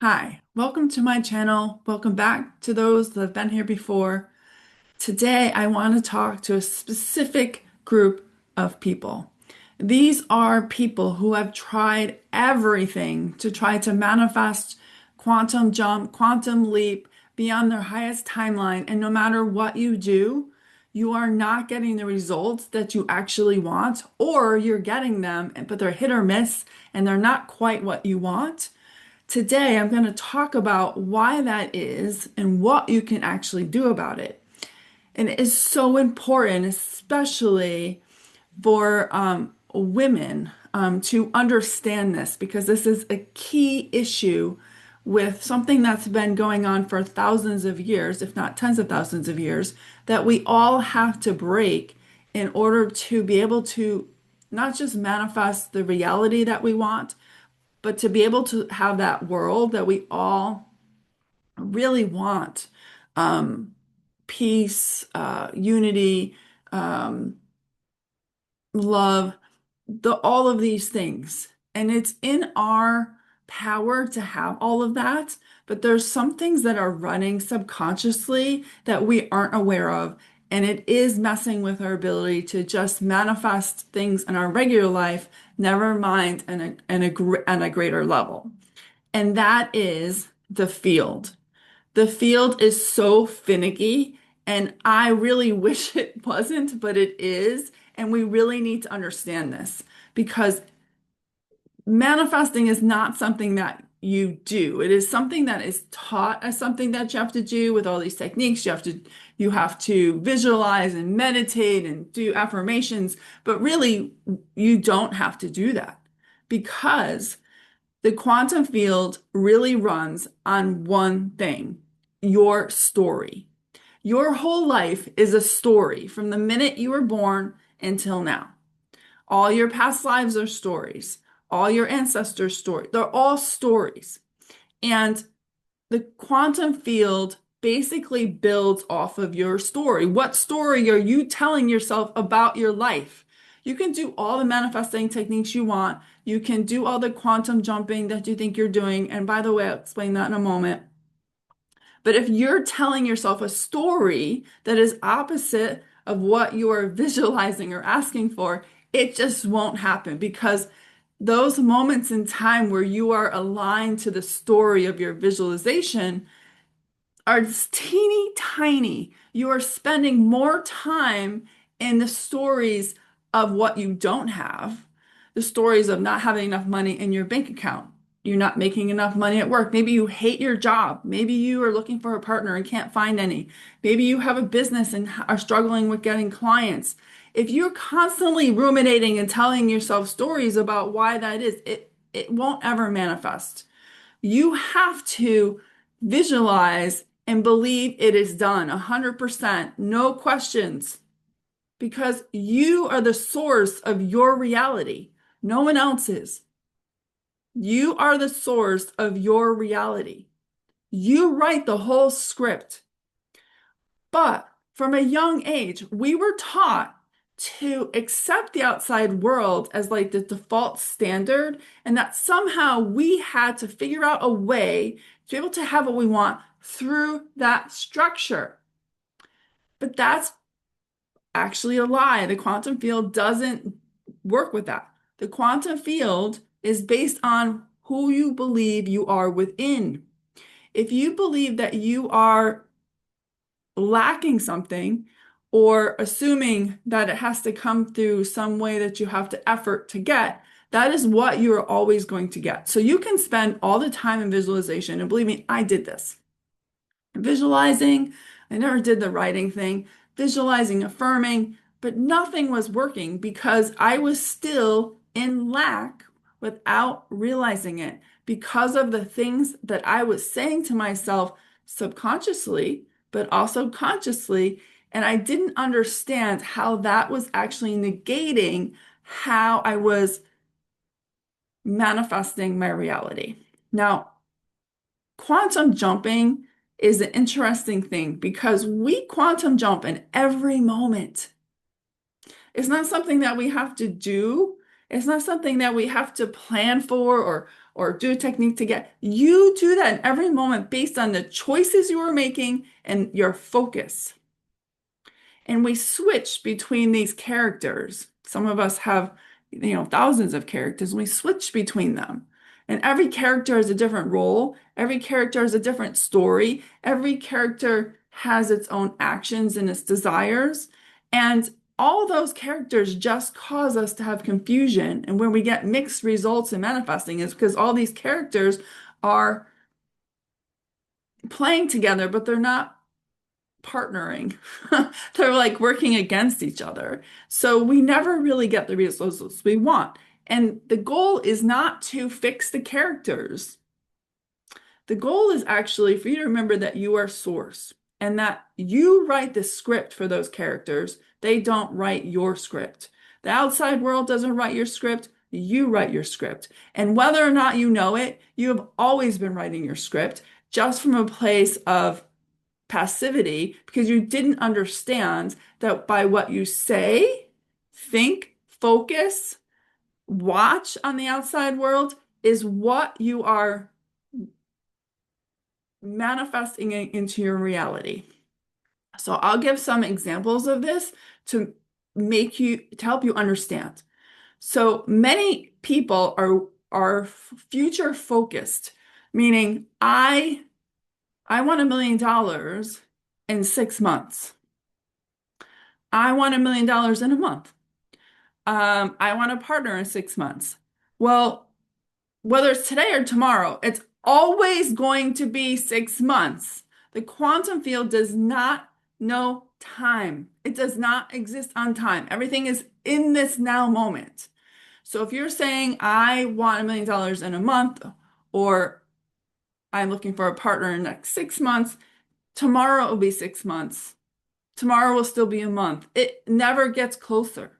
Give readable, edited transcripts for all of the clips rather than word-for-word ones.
Hi, welcome to my channel. Welcome back to those that have been here before. Today, I want to talk to a specific group of people. These are people who have tried everything to try to manifest quantum jump, quantum leap beyond their highest timeline. And no matter what you do, you are not getting the results that you actually want, or you're getting them, but they're hit or miss and they're not quite what you want. Today, I'm going to talk about why that is and what you can actually do about it. And it is so important, especially for women, to understand this because this is a key issue with something that's been going on for thousands of years, if not tens of thousands of years, that we all have to break in order to be able to not just manifest the reality that we want, but to be able to have that world that we all really want, um, peace, unity, um, love, all of these things. And it's in our power to have all of that, but there's some things that are running subconsciously that we aren't aware of. And it is messing with our ability to just manifest things in our regular life, never mind on a greater level. And that is the field. The field is so finicky, and I really wish it wasn't, but it is. And we really need to understand this because manifesting is not something that you do. It is something that is taught as something that you have to do with all these techniques. You have to visualize and meditate and do affirmations, but really you don't have to do that because the quantum field really runs on one thing, your story. Your whole life is a story from the minute you were born until now. All your past lives are stories. All your ancestors' stories. They're all stories. And the quantum field basically builds off of your story. What story are you telling yourself about your life? You can do all the manifesting techniques you want. You can do all the quantum jumping that you think you're doing. And by the way, I'll explain that in a moment. But if you're telling yourself a story that is opposite of what you are visualizing or asking for, it just won't happen because those moments in time where you are aligned to the story of your visualization are just teeny tiny. You are spending more time in the stories of what you don't have, the stories of not having enough money in your bank account. You're not making enough money at work. Maybe you hate your job. Maybe you are looking for a partner and can't find any. Maybe you have a business and are struggling with getting clients. If you're constantly ruminating and telling yourself stories about why that is, it won't ever manifest. You have to visualize and believe it is done 100%, no questions, because you are the source of your reality. No one else is. You are the source of your reality. You write the whole script. But from a young age, we were taught to accept the outside world as like the default standard, and that somehow we had to figure out a way to be able to have what we want through that structure. But that's actually a lie. The quantum field doesn't work with that. The quantum field is based on who you believe you are within. If you believe that you are lacking something or assuming that it has to come through some way that you have to effort to get, that is what you're always going to get. So you can spend all the time in visualization, and believe me, I did this. Visualizing, I never did the writing thing, visualizing, affirming, but nothing was working because I was still in lack without realizing it because of the things that I was saying to myself subconsciously, but also consciously. And I didn't understand how that was actually negating how I was manifesting my reality. Now, quantum jumping is an interesting thing because we quantum jump in every moment. It's not something that we have to do. It's not something that we have to plan for or do a technique to get, you do that in every moment based on the choices you are making and your focus. And we switch between these characters. Some of us have, thousands of characters. We switch between them. And every character has a different role. Every character has a different story. Every character has its own actions and its desires. And all those characters just cause us to have confusion. And when we get mixed results in manifesting, is because all these characters are playing together, but they're not partnering. They're like working against each other. So we never really get the results we want. And the goal is not to fix the characters. The goal is actually for you to remember that you are source and that you write the script for those characters. They don't write your script. The outside world doesn't write your script. You write your script. And whether or not you know it, you have always been writing your script just from a place of passivity because you didn't understand that by what you say, think, focus, watch on the outside world is what you are manifesting into your reality. So I'll give some examples of this to help you understand. So many people are future focused, meaning I want $1 million in 6 months. I want $1 million in a month. I want a partner in 6 months. Well, whether it's today or tomorrow, it's always going to be 6 months. The quantum field does not know time. It does not exist on time. Everything is in this now moment. So if you're saying, I want $1 million in a month, or I'm looking for a partner in the next 6 months, tomorrow will be 6 months. Tomorrow will still be a month. It never gets closer.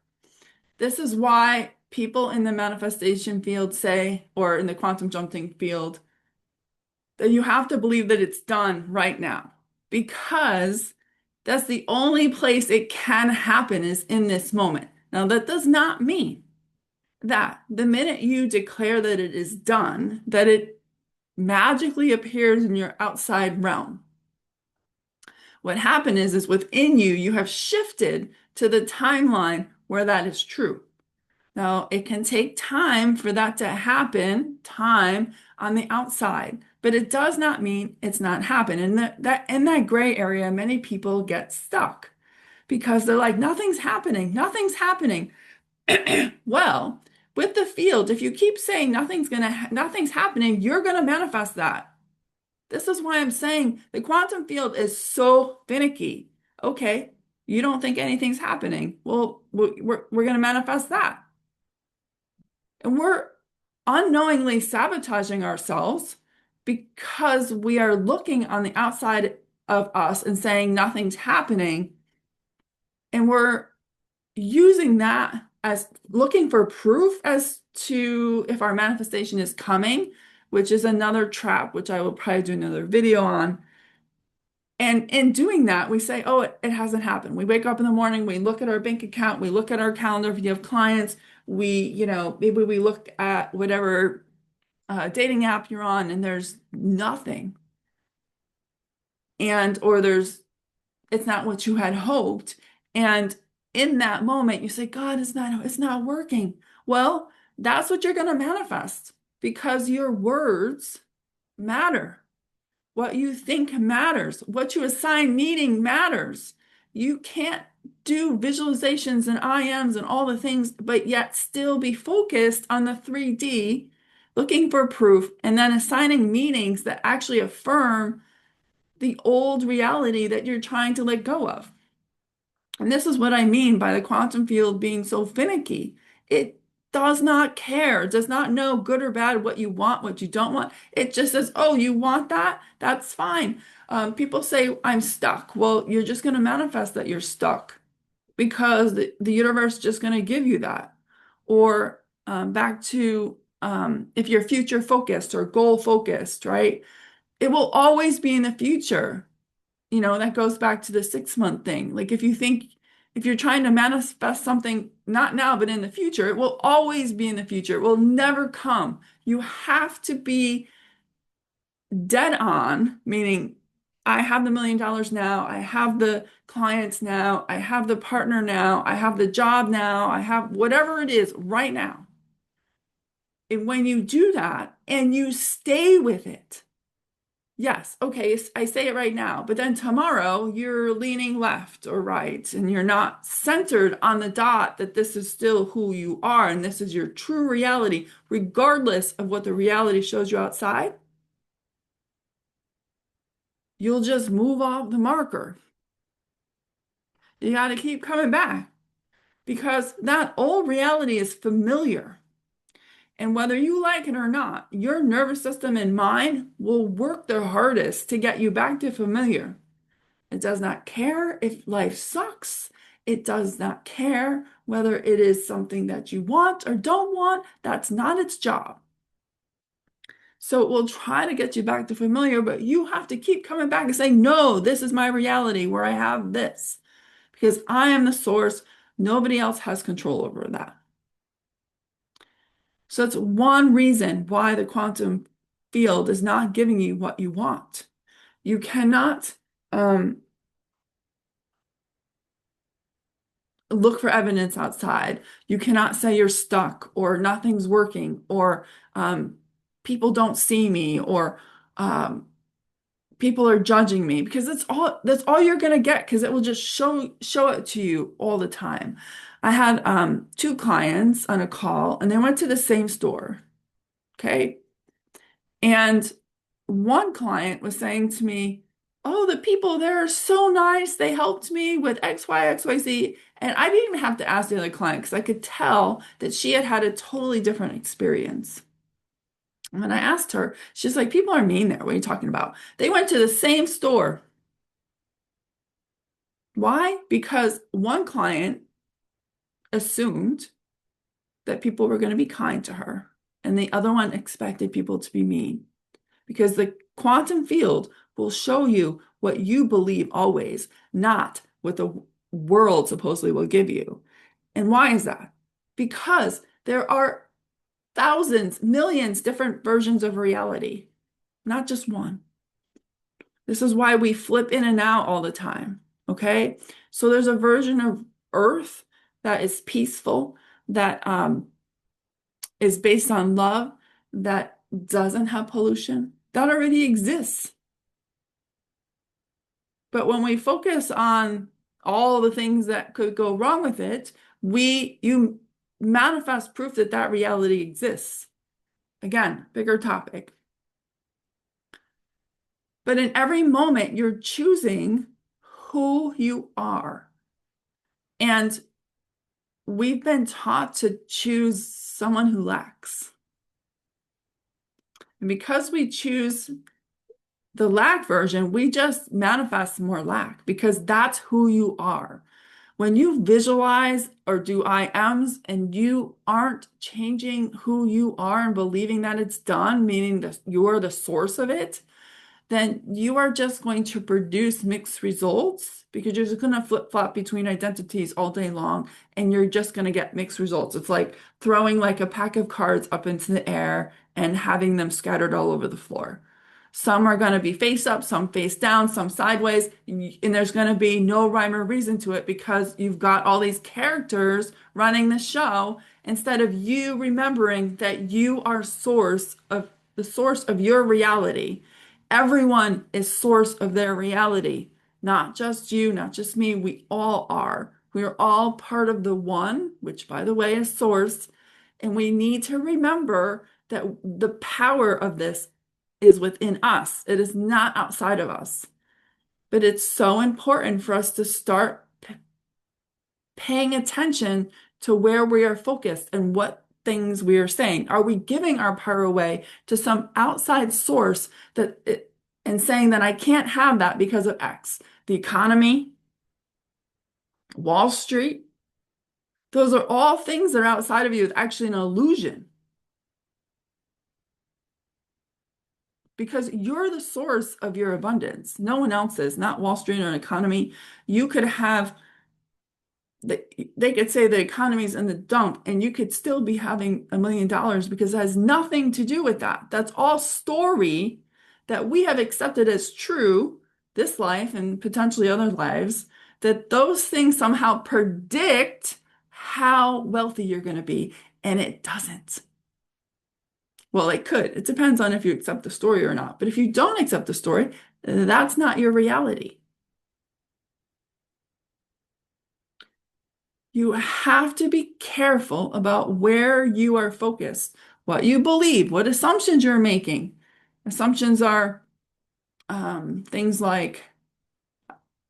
This is why people in the manifestation field say, or in the quantum jumping field, that you have to believe that it's done right now because that's the only place it can happen is in this moment. Now, that does not mean that the minute you declare that it is done, that it magically appears in your outside realm. What happened is within you, you have shifted to the timeline where that is true. Now, it can take time for that to happen, time on the outside, but it does not mean it's not happening. And in that gray area, many people get stuck because they're like, nothing's happening, nothing's happening. Well, with the field, if you keep saying nothing's happening, you're gonna manifest that. This is why I'm saying the quantum field is so finicky. Okay, you don't think anything's happening. Well, we're going to manifest that. And we're unknowingly sabotaging ourselves because we are looking on the outside of us and saying nothing's happening. And we're using that as looking for proof as to if our manifestation is coming, which is another trap, which I will probably do another video on. And in doing that, we say, oh, it hasn't happened. We wake up in the morning, we look at our bank account, we look at our calendar if you have clients, maybe we look at whatever dating app you're on and there's nothing. Or it's not what you had hoped. And in that moment, you say, God, it's not working. Well, that's what you're going to manifest because your words matter. What you think matters. What you assign meaning matters. You can't do visualizations and IMs and all the things, but yet still be focused on the 3D, looking for proof, and then assigning meanings that actually affirm the old reality that you're trying to let go of. And this is what I mean by the quantum field being so finicky. It does not care, it does not know good or bad what you want, what you don't want. It just says, oh, you want that? That's fine. People say, I'm stuck. Well, you're just going to manifest that you're stuck because the universe is just going to give you that. Or back to if you're future focused or goal focused, right? It will always be in the future. That goes back to the 6 month thing. Like if you think If you're trying to manifest something not now, but in the future, it will always be in the future. It will never come. You have to be dead on, meaning I have the $1 million now, I have the clients now, I have the partner now, I have the job now, I have whatever it is right now. And when you do that and you stay with it, yes, okay, I say it right now, but then tomorrow you're leaning left or right and you're not centered on the dot that this is still who you are and this is your true reality, regardless of what the reality shows you outside, you'll just move off the marker. You got to keep coming back because that old reality is familiar. And whether you like it or not, your nervous system and mind will work their hardest to get you back to familiar. It does not care if life sucks. It does not care whether it is something that you want or don't want. That's not its job. So it will try to get you back to familiar, but you have to keep coming back and saying, no, this is my reality where I have this because I am the source. Nobody else has control over that. So that's one reason why the quantum field is not giving you what you want. You cannot look for evidence outside. You cannot say you're stuck or nothing's working or people don't see me or people are judging me because that's all you're gonna get because it will just show it to you all the time. I had two clients on a call and they went to the same store. Okay. And one client was saying to me, oh, the people there are so nice. They helped me with X, Y, X, Y, Z. And I didn't even have to ask the other client because I could tell that she had had a totally different experience. And when I asked her, she's like, people are mean there. What are you talking about? They went to the same store. Why? Because one client assumed that people were going to be kind to her, and the other one expected people to be mean. Because the quantum field will show you what you believe always, not what the world supposedly will give you. And why is that? Because there are thousands, millions different versions of reality, not just one. This is why we flip in and out all the time. Okay. So there's a version of Earth that is peaceful, that is based on love, that doesn't have pollution, that already exists. But when we focus on all the things that could go wrong with it, you manifest proof that that reality exists. Again, bigger topic. But in every moment, you're choosing who you are. And we've been taught to choose someone who lacks. And because we choose the lack version, we just manifest more lack because that's who you are. When you visualize or do I ams and you aren't changing who you are and believing that it's done, meaning that you're the source of it, then you are just going to produce mixed results because you're just going to flip-flop between identities all day long and you're just going to get mixed results. It's like throwing like a pack of cards up into the air and having them scattered all over the floor. Some are going to be face up, some face down, some sideways, and there's going to be no rhyme or reason to it because you've got all these characters running the show instead of you remembering that you are the source of your reality. Everyone is source of their reality, not just you, not just me. We all are. We are all part of the one, which by the way is source. And we need to remember that the power of this is within us. It is not outside of us. But it's so important for us to start paying attention to where we are focused and what things we are saying. Are we giving our power away to some outside source and saying that I can't have that because of X? The economy, Wall Street, those are all things that are outside of you. It's actually an illusion. Because you're the source of your abundance. No one else is, not Wall Street or an economy. You could have they could say the economy's in the dump and you could still be having $1 million because it has nothing to do with that. That's all story that we have accepted as true, this life and potentially other lives, that those things somehow predict how wealthy you're going to be. And it doesn't. Well, it could. It depends on if you accept the story or not. But if you don't accept the story, that's not your reality. You have to be careful about where you are focused, what you believe, what assumptions you're making. Assumptions are things like,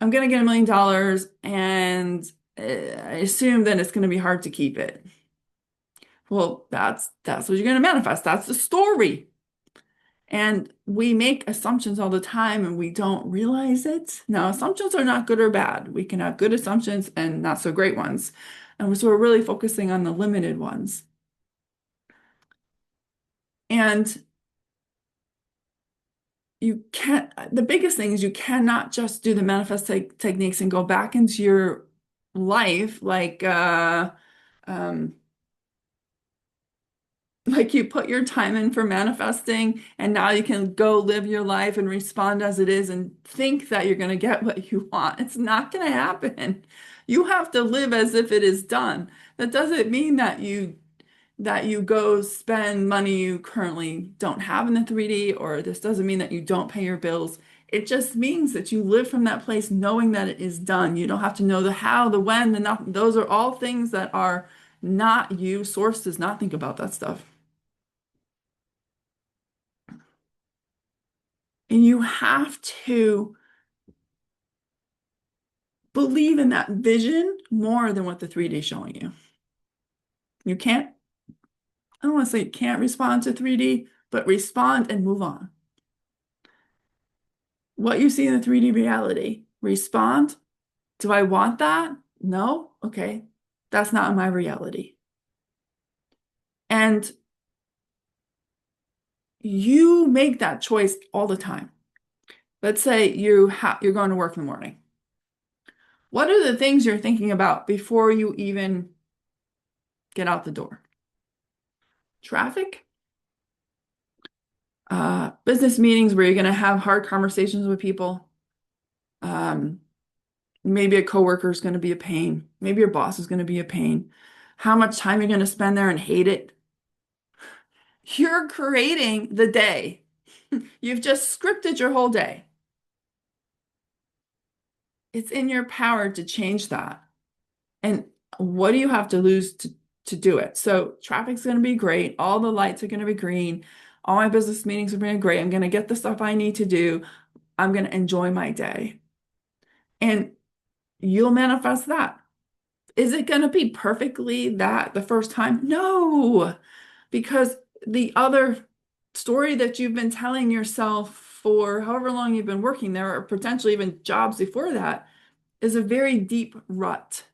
I'm going to get $1 million and I assume that it's going to be hard to keep it. Well, that's what you're going to manifest. That's the story. And we make assumptions all the time and we don't realize it. Now, assumptions are not good or bad. We can have good assumptions and not so great ones. And so we're really focusing on the limited ones. And the biggest thing is you cannot just do the manifest techniques and go back into your life um, like you put your time in for manifesting, and now you can go live your life and respond as it is and think that you're going to get what you want. It's not going to happen. You have to live as if it is done. That doesn't mean that you go spend money you currently don't have in the 3D, or this doesn't mean that you don't pay your bills. It just means that you live from that place knowing that it is done. You don't have to know the how, the when, the not. Those are all things that are not you. Source does not think about that stuff. And you have to believe in that vision more than what the 3D is showing you. You can't, I don't want to say you can't respond to 3D, but respond and move on. What you see in the 3D reality, respond. Do I want that? No? Okay. That's not my reality. And you make that choice all the time. Let's say you're going to work in the morning. What are the things you're thinking about before you even get out the door? Traffic? Business meetings where you're going to have hard conversations with people. Um, maybe a coworker is going to be a pain. Maybe your boss is going to be a pain. How much time you're going to spend there and hate it. You're creating the day. You've just scripted your whole day. It's in your power to change that. And what do you have to lose to do it? So traffic's going to be great. All the lights are going to be green. All my business meetings are going to be great. I'm going to get the stuff I need to do. I'm going to enjoy my day. And you'll manifest that. Is it going to be perfectly that the first time? No, because the other story that you've been telling yourself for however long you've been working there, or potentially even jobs before that, is a very deep rut,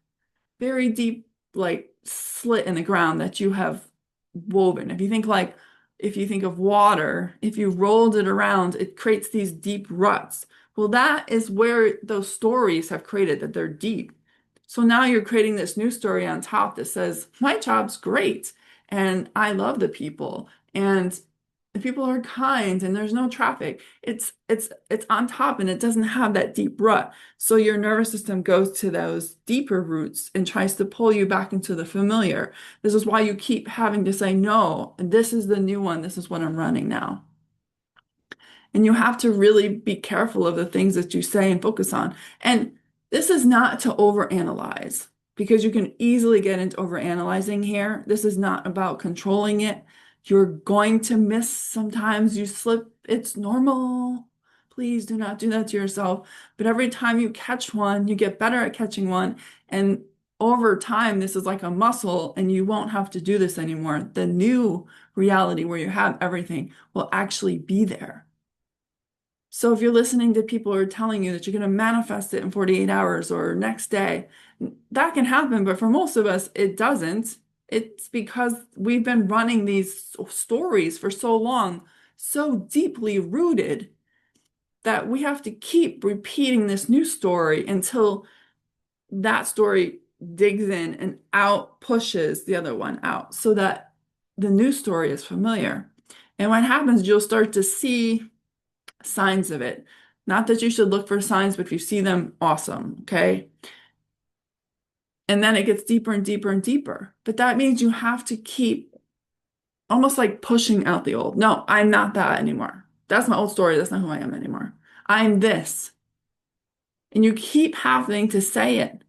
very deep, like slit in the ground that you have woven. If you think of water, if you rolled it around, it creates these deep ruts. Well, that is where those stories have created that they're deep. So now you're creating this new story on top that says, my job's great and I love the people and the people are kind and there's no traffic. It's on top and it doesn't have that deep rut. So your nervous system goes to those deeper roots and tries to pull you back into the familiar. This is why you keep having to say, no, this is the new one. This is what I'm running now. And you have to really be careful of the things that you say and focus on. And this is not to overanalyze because you can easily get into overanalyzing here. This is not about controlling it. You're going to miss sometimes, you slip. It's normal. Please do not do that to yourself. But every time you catch one, you get better at catching one. And over time, this is like a muscle, and you won't have to do this anymore. The new reality where you have everything will actually be there. So if you're listening to people who are telling you that you're going to manifest it in 48 hours or next day, that can happen. But for most of us, it doesn't. It's because we've been running these stories for so long, so deeply rooted, that we have to keep repeating this new story until that story digs in and out pushes the other one out so that the new story is familiar. And what happens, you'll start to see signs of it. Not that you should look for signs, but if you see them, awesome, okay? And then it gets deeper and deeper and deeper. But that means you have to keep almost like pushing out the old. No, I'm not that anymore. That's my old story. That's not who I am anymore. I'm this. And you keep having to say it.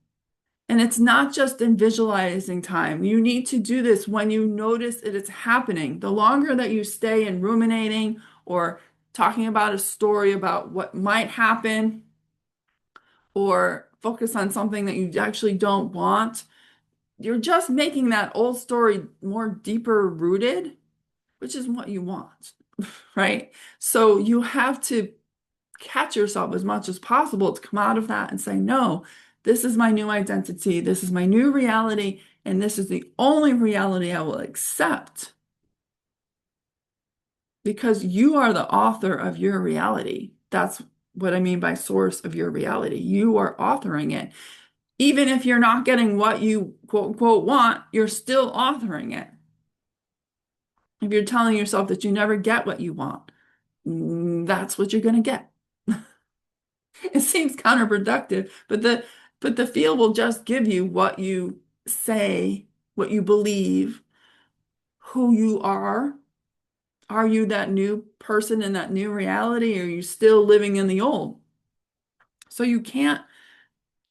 And it's not just in visualizing time. You need to do this when you notice that it's happening. The longer that you stay in ruminating or talking about a story about what might happen or focus on something that you actually don't want, you're just making that old story more deeper rooted, which is what you want, right? So you have to catch yourself as much as possible to come out of that and say, no, this is my new identity. This is my new reality. And this is the only reality I will accept because you are the author of your reality. That's what I mean by source of your reality. You are authoring it. Even if you're not getting what you quote unquote want, you're still authoring it. If you're telling yourself that you never get what you want, that's what you're going to get. It seems counterproductive, but the field will just give you what you say, what you believe, who you are. Are you that new person in that new reality, or are you still living in the old? So you can't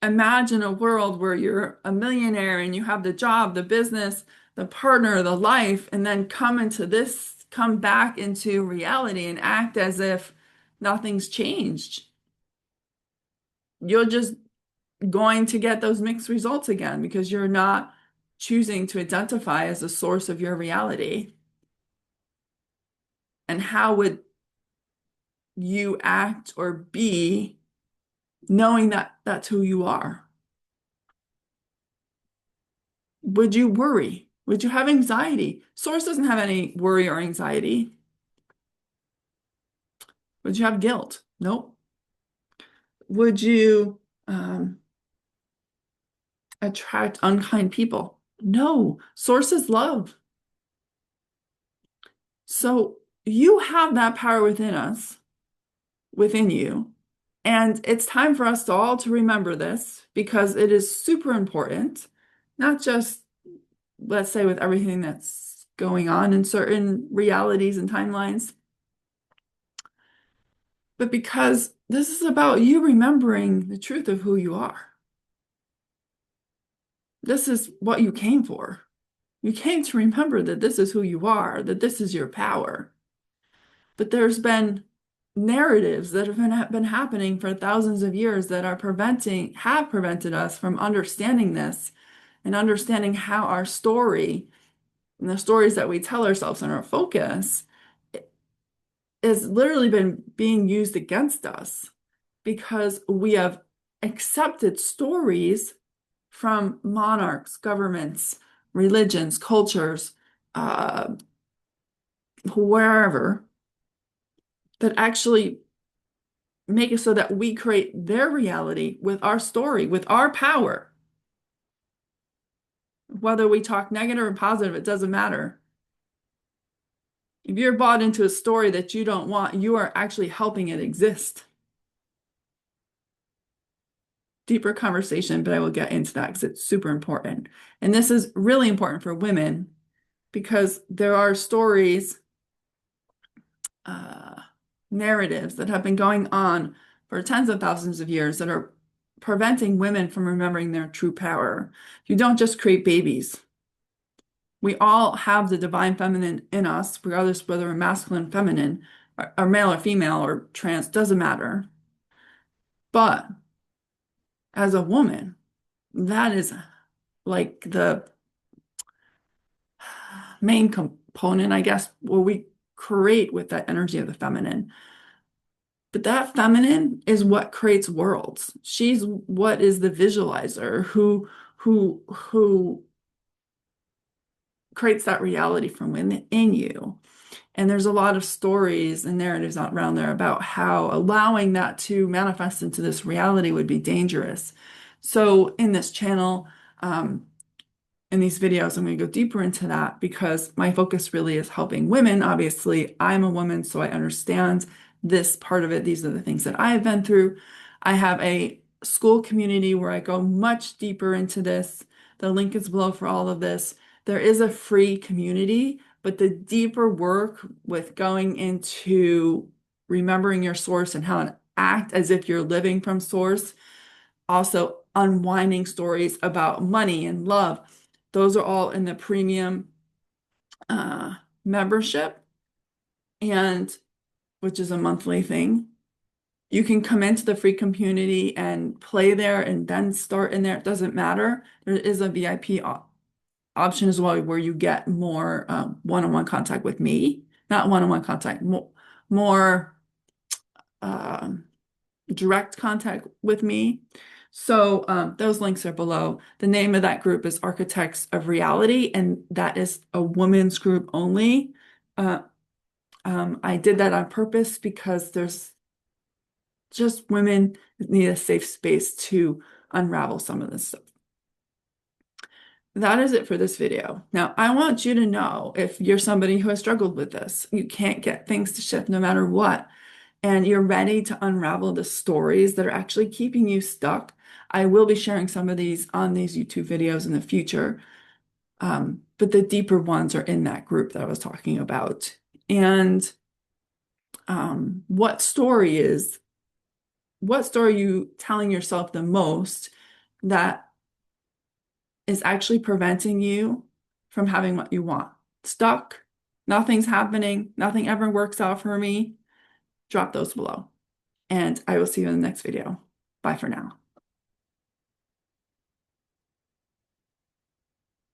imagine a world where you're a millionaire and you have the job, the business, the partner, the life, and then come back into reality and act as if nothing's changed. You're just going to get those mixed results again because you're not choosing to identify as the source of your reality. And how would you act or be knowing that that's who you are? Would you worry? Would you have anxiety? Source doesn't have any worry or anxiety. Would you have guilt? Nope. Would you attract unkind people? No. Source is love. So you have that power within us, within you. And it's time for us all to remember this because it is super important, not just, let's say, with everything that's going on in certain realities and timelines, but because this is about you remembering the truth of who you are. This is what you came for. You came to remember that this is who you are, that this is your power. But there's been narratives that have been happening for thousands of years that have prevented us from understanding this and understanding how our story and the stories that we tell ourselves and our focus has literally been being used against us because we have accepted stories from monarchs, governments, religions, cultures, wherever, that actually make it so that we create their reality with our story, with our power. Whether we talk negative or positive, it doesn't matter. If you're bought into a story that you don't want, you are actually helping it exist. Deeper conversation, but I will get into that because it's super important. And this is really important for women because there are stories, narratives that have been going on for tens of thousands of years that are preventing women from remembering their true power. You don't just create babies. We all have the divine feminine in us, regardless whether we're masculine, feminine, or male or female, or trans, doesn't matter. But as a woman, that is like the main component, I guess, where we create with that energy of the feminine. But that feminine is what creates worlds. She's what is the visualizer who creates that reality from within you. And there's a lot of stories and narratives out around there about how allowing that to manifest into this reality would be dangerous. So in this channel, in these videos. I'm going to go deeper into that because my focus really is helping women. Obviously, I'm a woman, so I understand this part of it. These are the things that I have been through. I have a school community where I go much deeper into this. The link is below for all of this. There is a free community, but the deeper work with going into remembering your source and how to act as if you're living from source, also unwinding stories about money and love, those are all in the premium membership, and which is a monthly thing. You can come into the free community and play there and then start in there. It doesn't matter. There is a VIP option as well where you get more one-on-one contact with me. Not one-on-one contact, more direct contact with me. So those links are below. The name of that group is Architects of Reality, and that is a women's group only. I did that on purpose because there's just women need a safe space to unravel some of this stuff. That is it for this video. Now, I want you to know if you're somebody who has struggled with this, you can't get things to shift no matter what, and you're ready to unravel the stories that are actually keeping you stuck. I will be sharing some of these on these YouTube videos in the future, but the deeper ones are in that group that I was talking about. And what story are you telling yourself the most that is actually preventing you from having what you want? Stuck, nothing's happening, nothing ever works out for me. Drop those below. And I will see you in the next video. Bye for now.